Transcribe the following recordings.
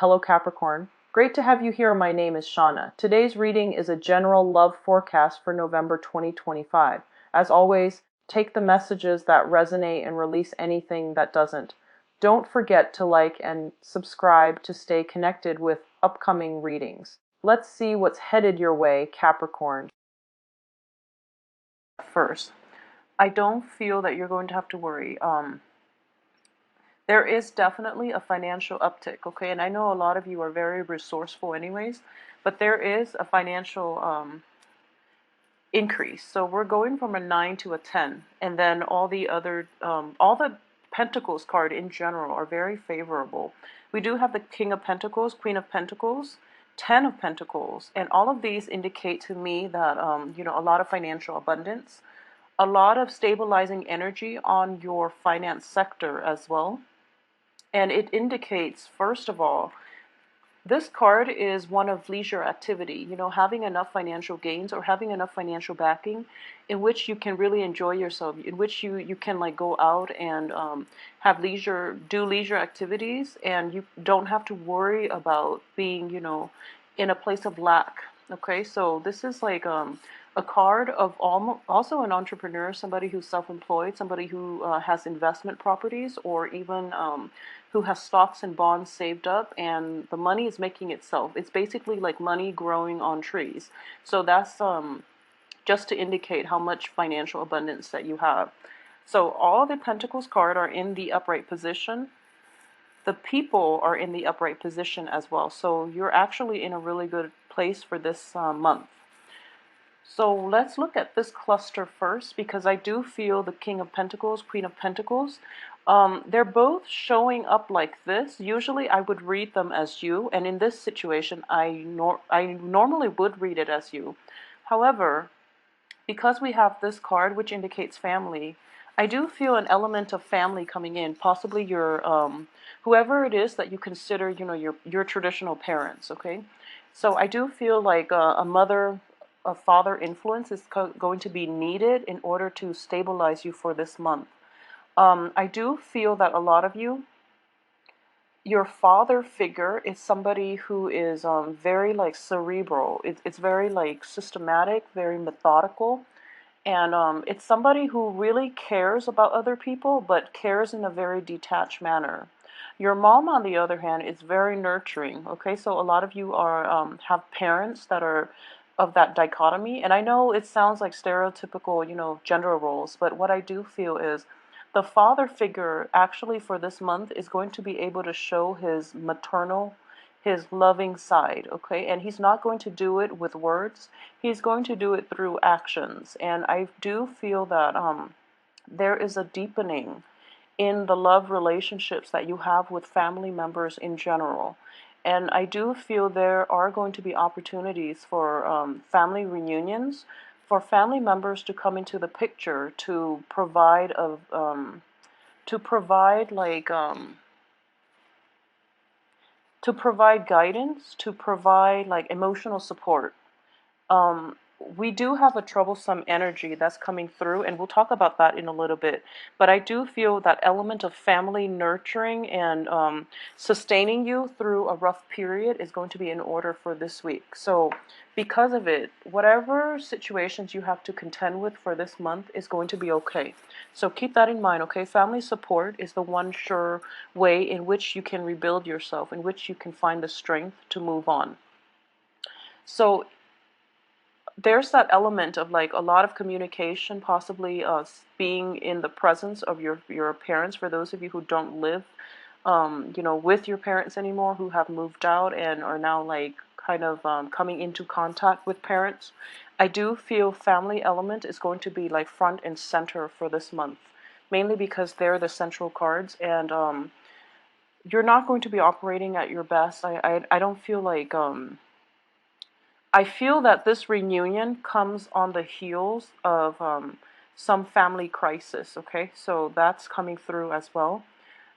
Hello Capricorn. Great to have you here. My name is Shauna. Today's reading is a general love forecast for November 2025. As always, take the messages that resonate and release anything that doesn't. Don't forget to like and subscribe to stay connected with upcoming readings. Let's see what's headed your way, Capricorn. First, I don't feel that you're going to have to worry. There is definitely a financial uptick, okay? And I know a lot of you are very resourceful anyways, but there is a financial increase. So we're going from a 9 to a 10, and then all the Pentacles card in general are very favorable. We do have the King of Pentacles, Queen of Pentacles, 10 of Pentacles, and all of these indicate to me that, a lot of financial abundance, a lot of stabilizing energy on your finance sector as well. And it indicates, first of all, this card is one of leisure activity, having enough financial gains or having enough financial backing in which you can really enjoy yourself, in which you can like go out and have do leisure activities, and you don't have to worry about being, in a place of lack. Okay, so this is like a card of also an entrepreneur, somebody who's self-employed, somebody who has investment properties, or even who has stocks and bonds saved up, and the money is making itself. It's basically like money growing on trees. So that's just to indicate how much financial abundance that you have. So all the Pentacles card are in the upright position. The people are in the upright position as well. So you're actually in a really good place for this month. So let's look at this cluster first, because I do feel the King of Pentacles, Queen of Pentacles, they're both showing up like this. Usually I would read them as you, and in this situation I normally would read it as you. However, because we have this card which indicates family, I do feel an element of family coming in, possibly your whoever it is that you consider, your traditional parents, okay? So I do feel like a father influence is going to be needed in order to stabilize you for this month. I do feel that a lot of you, your father figure is somebody who is very like cerebral. It's very like systematic, very methodical, and it's somebody who really cares about other people, but cares in a very detached manner. Your mom, on the other hand, is very nurturing. Okay, so a lot of you are have parents that are of that dichotomy, and I know it sounds like stereotypical, gender roles, but what I do feel is the father figure actually for this month is going to be able to show his maternal, his loving side, okay? And he's not going to do it with words. He's going to do it through actions. And I do feel that there is a deepening in the love relationships that you have with family members in general. And I do feel there are going to be opportunities for family reunions, for family members to come into the picture to provide to provide guidance, to provide like emotional support. um, we do have a troublesome energy that's coming through, and we'll talk about that in a little bit. But I do feel that element of family nurturing and sustaining you through a rough period is going to be in order for this week. So because of it, whatever situations you have to contend with for this month is going to be okay. So keep that in mind, okay? Family support is the one sure way in which you can rebuild yourself, in which you can find the strength to move on. So there's that element of like a lot of communication, possibly being in the presence of your parents. For those of you who don't live, with your parents anymore, who have moved out and are now like kind of coming into contact with parents, I do feel family element is going to be like front and center for this month, mainly because they're the central cards, and you're not going to be operating at your best. I don't feel like I feel that this reunion comes on the heels of some family crisis, okay? So that's coming through as well.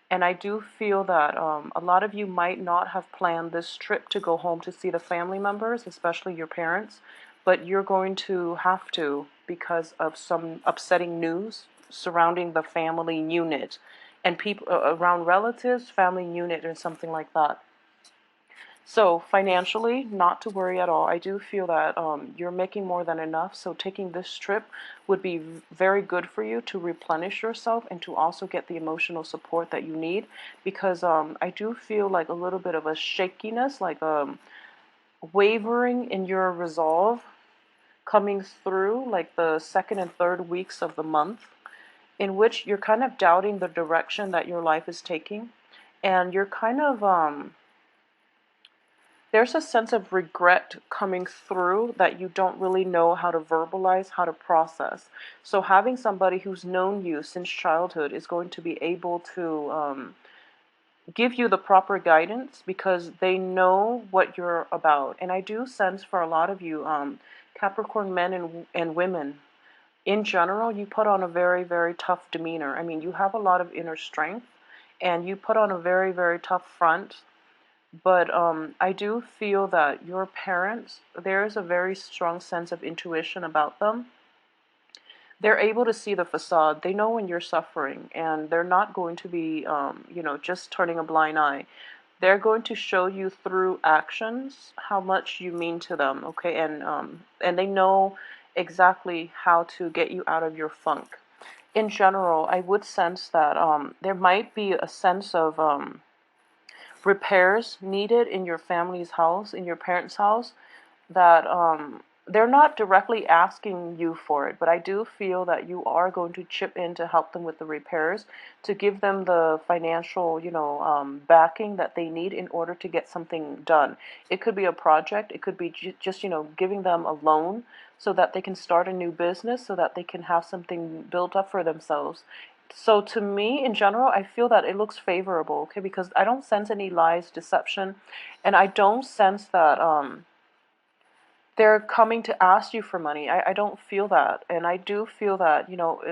And I do feel that a lot of you might not have planned this trip to go home to see the family members, especially your parents, but you're going to have to because of some upsetting news surrounding the family unit and people around relatives, family unit, or something like that. So financially, not to worry at all. I do feel that you're making more than enough. So taking this trip would be very good for you to replenish yourself and to also get the emotional support that you need. Because I do feel like a little bit of a shakiness, like wavering in your resolve coming through like the second and third weeks of the month, in which you're kind of doubting the direction that your life is taking. And you're kind of there's a sense of regret coming through that you don't really know how to verbalize, how to process. So having somebody who's known you since childhood is going to be able to give you the proper guidance because they know what you're about. And I do sense for a lot of you, Capricorn men and women, in general, you put on a very, very tough demeanor. I mean, you have a lot of inner strength and you put on a very, very tough front. But I do feel that your parents, there is a very strong sense of intuition about them. They're able to see the facade. They know when you're suffering, and they're not going to be, just turning a blind eye. They're going to show you through actions how much you mean to them, okay? And they know exactly how to get you out of your funk. In general, I would sense that there might be a sense of repairs needed in your family's house, in your parents' house, that they're not directly asking you for it, but I do feel that you are going to chip in to help them with the repairs, to give them the financial, backing that they need in order to get something done. It could be a project, it could be just, giving them a loan so that they can start a new business, so that they can have something built up for themselves. So to me, in general, I feel that it looks favorable, okay, because I don't sense any lies, deception, and I don't sense that they're coming to ask you for money. I don't feel that. And I do feel that,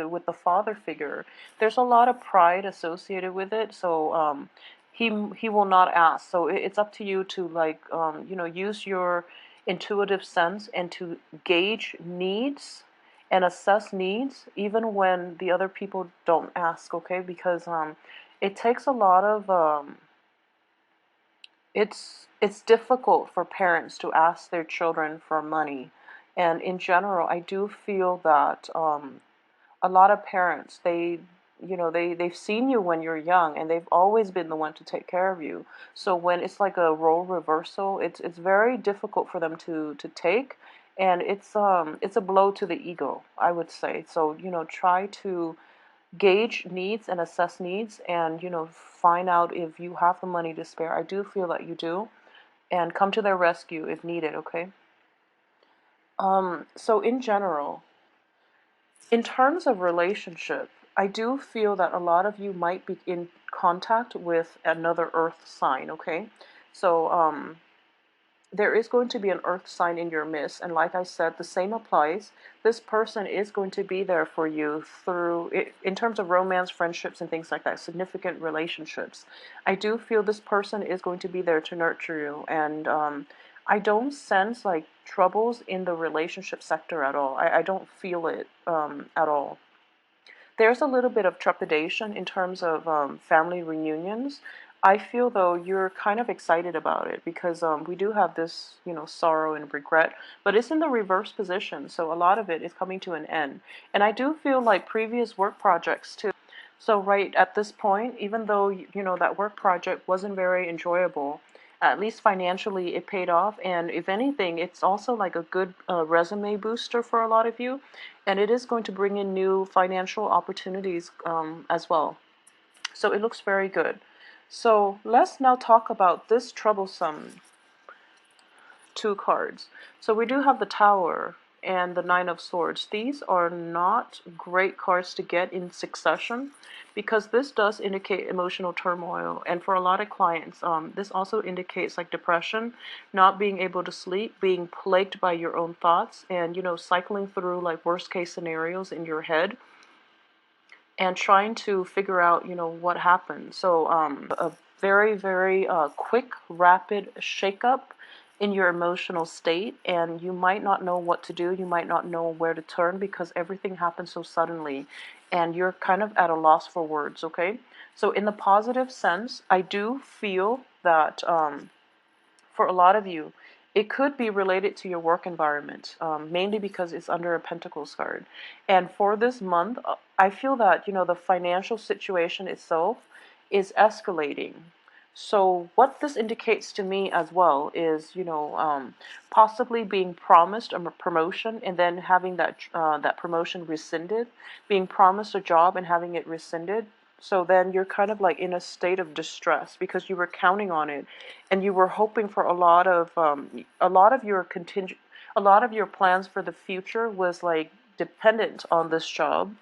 with the father figure, there's a lot of pride associated with it. So he will not ask. So it's up to you to, like, use your intuitive sense and to gauge needs and assess needs even when the other people don't ask, okay? Because it takes a lot of it's difficult for parents to ask their children for money, and in general, I do feel that a lot of parents, they've seen you when you're young, and they've always been the one to take care of you. So when it's like a role reversal, it's very difficult for them to take, and it's a blow to the ego, I would say. So try to gauge needs and assess needs, and find out if you have the money to spare. I do feel that you do, and come to their rescue if needed, okay? So in general, in terms of relationship, I do feel that a lot of you might be in contact with another earth sign, okay? So there is going to be an earth sign in your midst, and like I said, the same applies. This person is going to be there for you through in terms of romance, friendships, and things like that, significant relationships. I do feel this person is going to be there to nurture you, and I don't sense like troubles in the relationship sector at all. I don't feel it at all. There's a little bit of trepidation in terms of family reunions. I feel though you're kind of excited about it because we do have this, sorrow and regret, but it's in the reverse position, so a lot of it is coming to an end. And I do feel like previous work projects too. So right at this point, even though that work project wasn't very enjoyable, at least financially it paid off, and if anything, it's also like a good resume booster for a lot of you, and it is going to bring in new financial opportunities as well. So it looks very good. So let's now talk about this troublesome two cards. So we do have the Tower and the Nine of Swords. These are not great cards to get in succession because this does indicate emotional turmoil. And for a lot of clients, this also indicates like depression, not being able to sleep, being plagued by your own thoughts, and cycling through like worst case scenarios in your head and trying to figure out, what happened. So a very, very quick, rapid shakeup in your emotional state, and you might not know what to do. You might not know where to turn because everything happens so suddenly, and you're kind of at a loss for words, okay? So in the positive sense, I do feel that For a lot of you, it could be related to your work environment, mainly because it's under a Pentacles card. And for this month, I feel that, the financial situation itself is escalating. So what this indicates to me as well is, possibly being promised a promotion and then having that promotion rescinded, being promised a job and having it rescinded. So then you're kind of like in a state of distress because you were counting on it, and you were hoping for a lot of your plans for the future was like dependent on this job,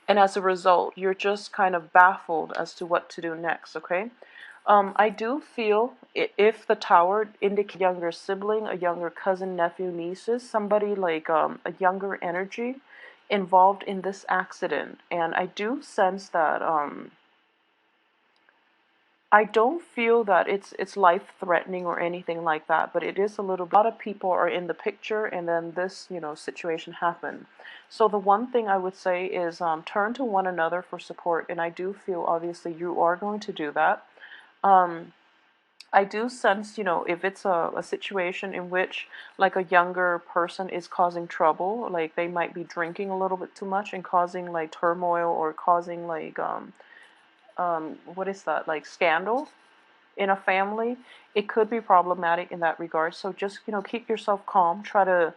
and as a result, you're just kind of baffled as to what to do next. Okay. I do feel if the tower indicates a younger sibling, a younger cousin, nephew, nieces, somebody like a younger energy involved in this accident. And I do sense that I don't feel that it's life threatening or anything like that, but it is a little. A lot of people are in the picture, and then this situation happened. So the one thing I would say is turn to one another for support, and I do feel obviously you are going to do that. Um, I do sense, if it's a situation in which like a younger person is causing trouble, like they might be drinking a little bit too much and causing like turmoil or causing like what is that, like scandal in a family, it could be problematic in that regard. So just, keep yourself calm. Try to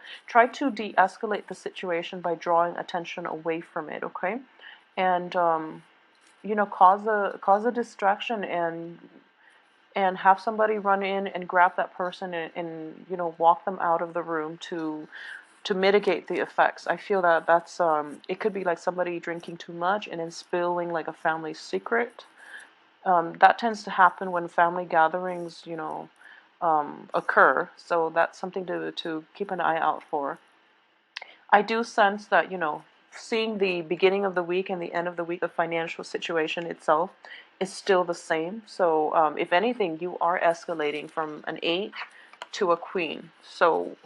de-escalate the situation by drawing attention away from it, okay? And cause a distraction, and have somebody run in and grab that person and walk them out of the room to mitigate the effects. I feel that that's it could be like somebody drinking too much and then spilling like a family secret. That tends to happen when family gatherings, occur. So that's something to keep an eye out for. I do sense that, seeing the beginning of the week and the end of the week, the financial situation itself is still the same. So, if anything, you are escalating from an 8 to a queen. So,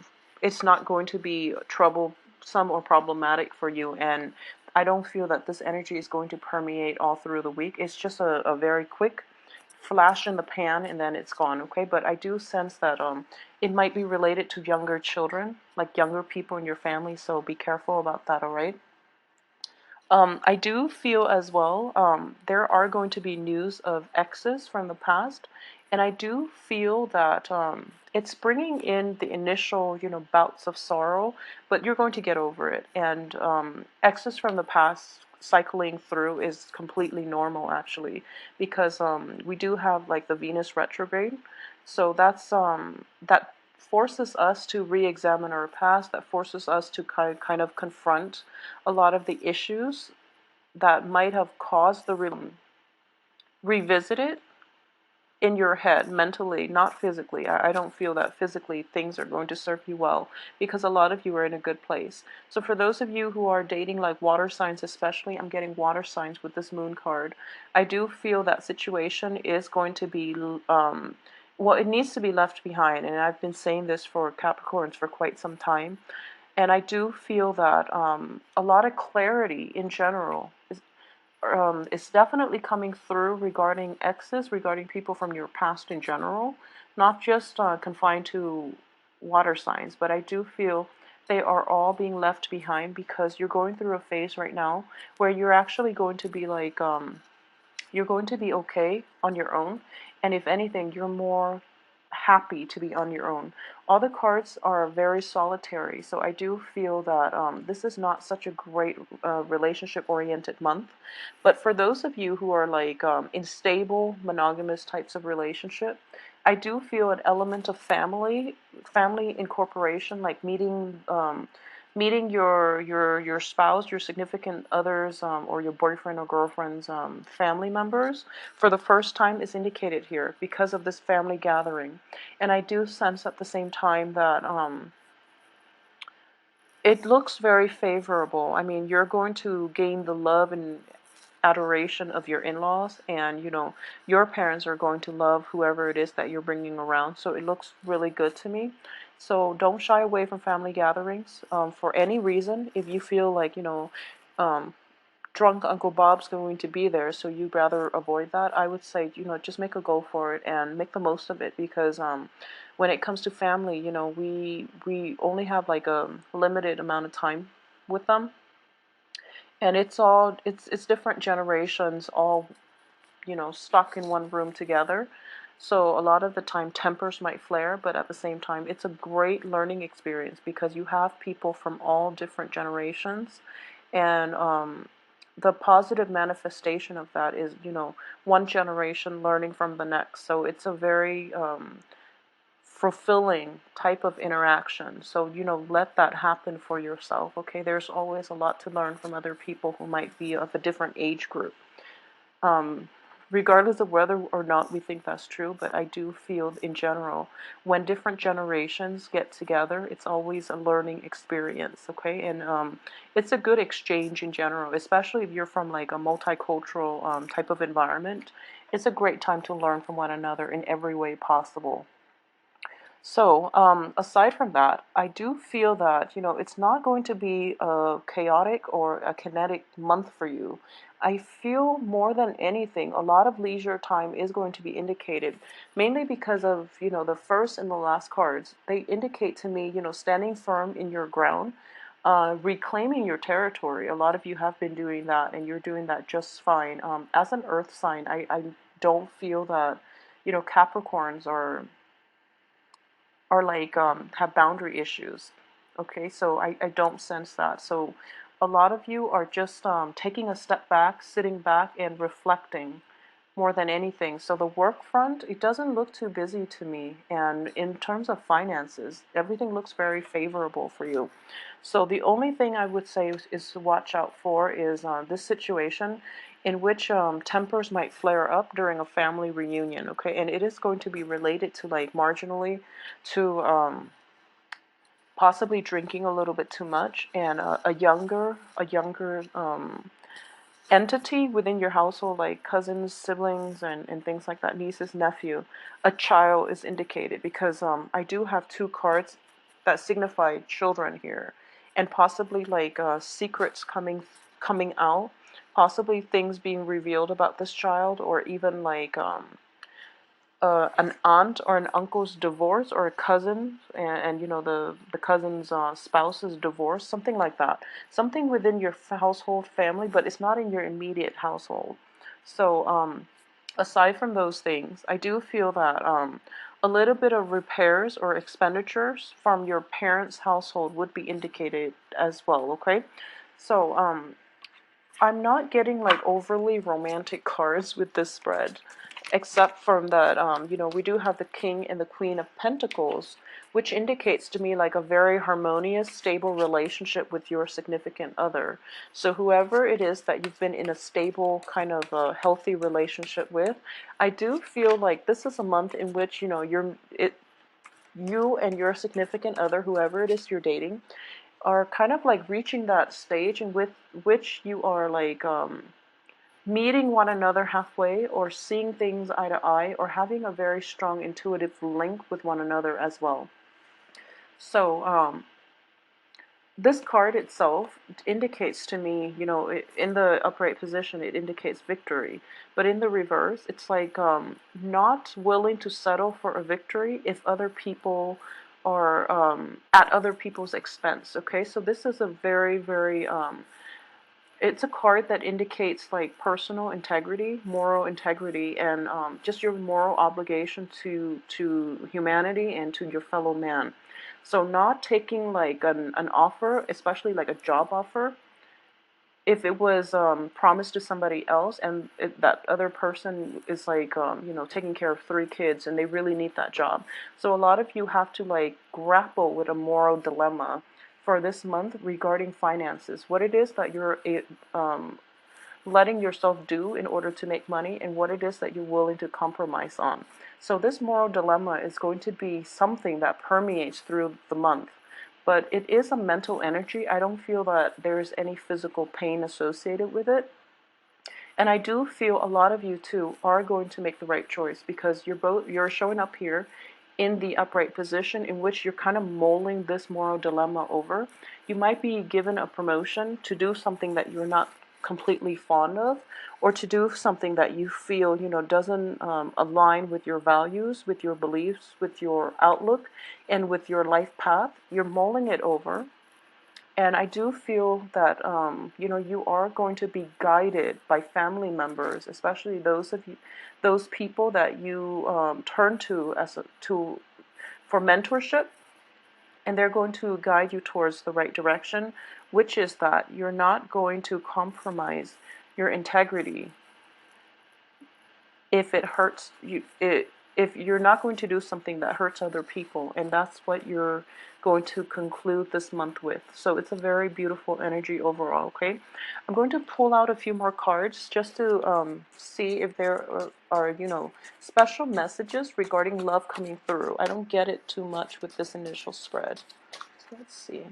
it's not going to be troublesome or problematic for you. And I don't feel that this energy is going to permeate all through the week. It's just a very quick flash in the pan and then it's gone, okay? But I do sense that it might be related to younger children, like younger people in your family, so be careful about that, all right? I do feel as well there are going to be news of exes from the past, and I do feel that it's bringing in the initial, bouts of sorrow, but you're going to get over it. And exes from the past cycling through is completely normal, actually, because we do have like the Venus retrograde, so that forces us to re-examine our past, that forces us to kind of confront a lot of the issues that might have caused the revisit it in your head mentally, not physically. I don't feel that physically things are going to serve you well because a lot of you are in a good place. So for those of you who are dating like water signs, especially, I'm getting water signs with this moon card. I do feel that situation is going to be well, it needs to be left behind, and I've been saying this for Capricorns for quite some time. And I do feel that a lot of clarity in general is definitely coming through regarding exes, regarding people from your past in general, not just confined to water signs, but I do feel they are all being left behind because you're going through a phase right now where you're actually going to be like, you're going to be okay on your own. And if anything, you're more happy to be on your own. All the cards are very solitary, so I do feel that this is not such a great relationship-oriented month. But for those of you who are like in stable, monogamous types of relationship, I do feel an element of family incorporation, like meeting your spouse, your significant others, or your boyfriend or girlfriend's family members for the first time is indicated here because of this family gathering. And I do sense at the same time that it looks very favorable. I mean, you're going to gain the love and adoration of your in-laws, and your parents are going to love whoever it is that you're bringing around. So it looks really good to me. So don't shy away from family gatherings for any reason. If you feel like um, drunk Uncle Bob's going to be there, so you'd rather avoid that, I would say, just make a go for it and make the most of it, because when it comes to family, we only have like a limited amount of time with them, and it's different generations all stuck in one room together. So a lot of the time tempers might flare, but at the same time it's a great learning experience because you have people from all different generations, and the positive manifestation of that is one generation learning from the next. So it's a very fulfilling type of interaction. So let that happen for yourself. Okay, there's always a lot to learn from other people who might be of a different age group. um, Regardless of whether or not we think that's true, but I do feel in general, when different generations get together, it's always a learning experience, okay? And it's a good exchange in general, especially if you're from like a multicultural type of environment. It's a great time to learn from one another in every way possible. So, aside from that, I do feel that, it's not going to be a chaotic or a kinetic month for you. I feel more than anything, a lot of leisure time is going to be indicated, mainly because of, the first and the last cards. They indicate to me, standing firm in your ground, reclaiming your territory. A lot of you have been doing that, and you're doing that just fine. As an earth sign, I don't feel that, Capricorns are like have boundary issues. Okay, so I don't sense that. So a lot of you are just taking a step back, sitting back and reflecting more than anything. So the work front, it doesn't look too busy to me. And in terms of finances, everything looks very favorable for you. So the only thing I would say is to watch out for is this situation in which tempers might flare up during a family reunion, okay? And it is going to be related to like marginally to possibly drinking a little bit too much, and a younger entity within your household, like cousins, siblings, and things like that, nieces, nephew, a child is indicated, because I do have two cards that signify children here, and possibly like secrets coming out, possibly things being revealed about this child, or even like an aunt or an uncle's divorce, or a cousin, and the cousin's spouse's divorce, something like that, something within your household family, but it's not in your immediate household. So aside from those things, I do feel that a little bit of repairs or expenditures from your parents' household would be indicated as well. Okay, so I'm not getting like overly romantic cards with this spread, except from that, we do have the King and the Queen of Pentacles, which indicates to me like a very harmonious, stable relationship with your significant other. So whoever it is that you've been in a stable, kind of a healthy relationship with, I do feel like this is a month in which, you and your significant other, whoever it is you're dating, are kind of like reaching that stage in with which you are like meeting one another halfway, or seeing things eye to eye, or having a very strong intuitive link with one another as well. So this card itself indicates to me, in the upright position, it indicates victory. But in the reverse, it's like not willing to settle for a victory if other people are at other people's expense. Okay, so this is a very, very it's a card that indicates like personal integrity, moral integrity, and just your moral obligation to humanity and to your fellow man. So not taking like an offer, especially like a job offer, if it was promised to somebody else, and that other person is like taking care of 3 kids and they really need that job. So a lot of you have to like grapple with a moral dilemma for this month regarding finances, what it is that you're letting yourself do in order to make money, and what it is that you're willing to compromise on. So this moral dilemma is going to be something that permeates through the month, but it is a mental energy. I don't feel that there's any physical pain associated with it. And I do feel a lot of you too are going to make the right choice, because you're showing up here in the upright position in which you're kind of mulling this moral dilemma over. You might be given a promotion to do something that you're not completely fond of, or to do something that you feel, doesn't align with your values, with your beliefs, with your outlook, and with your life path. You're mulling it over. And I do feel that, you are going to be guided by family members, especially those people that you turn to for mentorship, and they're going to guide you towards the right direction, which is that you're not going to compromise your integrity if it hurts you. If you're not going to do something that hurts other people, and that's what you're going to conclude this month with. So it's a very beautiful energy overall. Okay, I'm going to pull out a few more cards just to see if there are special messages regarding love coming through. I don't get it too much with this initial spread. So let's see.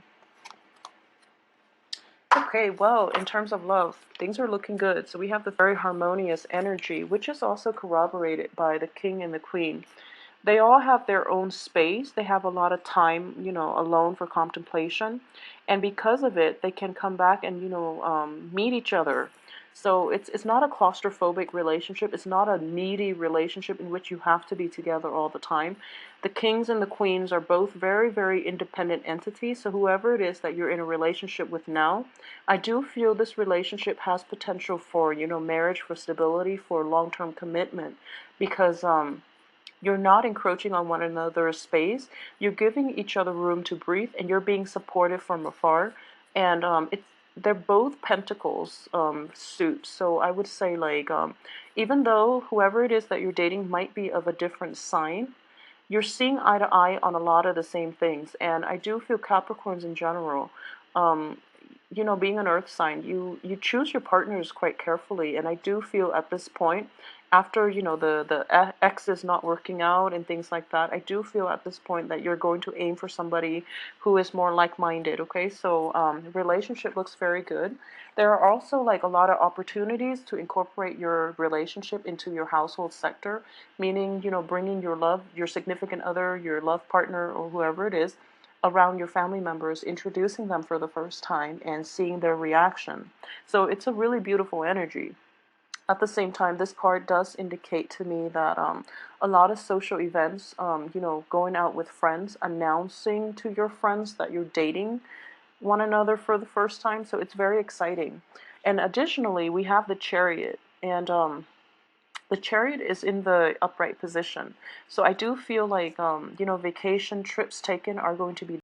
Okay, well, in terms of love, things are looking good. So we have the very harmonious energy, which is also corroborated by the king and the queen. They all have their own space. They have a lot of time, alone for contemplation. And because of it, they can come back and, meet each other. So it's not a claustrophobic relationship. It's not a needy relationship in which you have to be together all the time. The kings and the queens are both very, very independent entities. So whoever it is that you're in a relationship with now, I do feel this relationship has potential for, marriage, for stability, for long-term commitment, because you're not encroaching on one another's space. You're giving each other room to breathe, and you're being supportive from afar. And they're both pentacles suits. So I would say, like, even though whoever it is that you're dating might be of a different sign, you're seeing eye to eye on a lot of the same things. And I do feel Capricorns in general, um, being an earth sign, you choose your partners quite carefully. And I do feel at this point, after, the ex is not working out and things like that, I do feel at this point that you're going to aim for somebody who is more like-minded, okay? So relationship looks very good. There are also, like, a lot of opportunities to incorporate your relationship into your household sector, meaning, bringing your love, your significant other, your love partner, or whoever it is, around your family members, introducing them for the first time and seeing their reaction. So it's a really beautiful energy. At the same time, this card does indicate to me that a lot of social events, going out with friends, announcing to your friends that you're dating one another for the first time. So it's very exciting. And additionally, we have the Chariot. And the Chariot is in the upright position. So I do feel like, vacation trips taken are going to be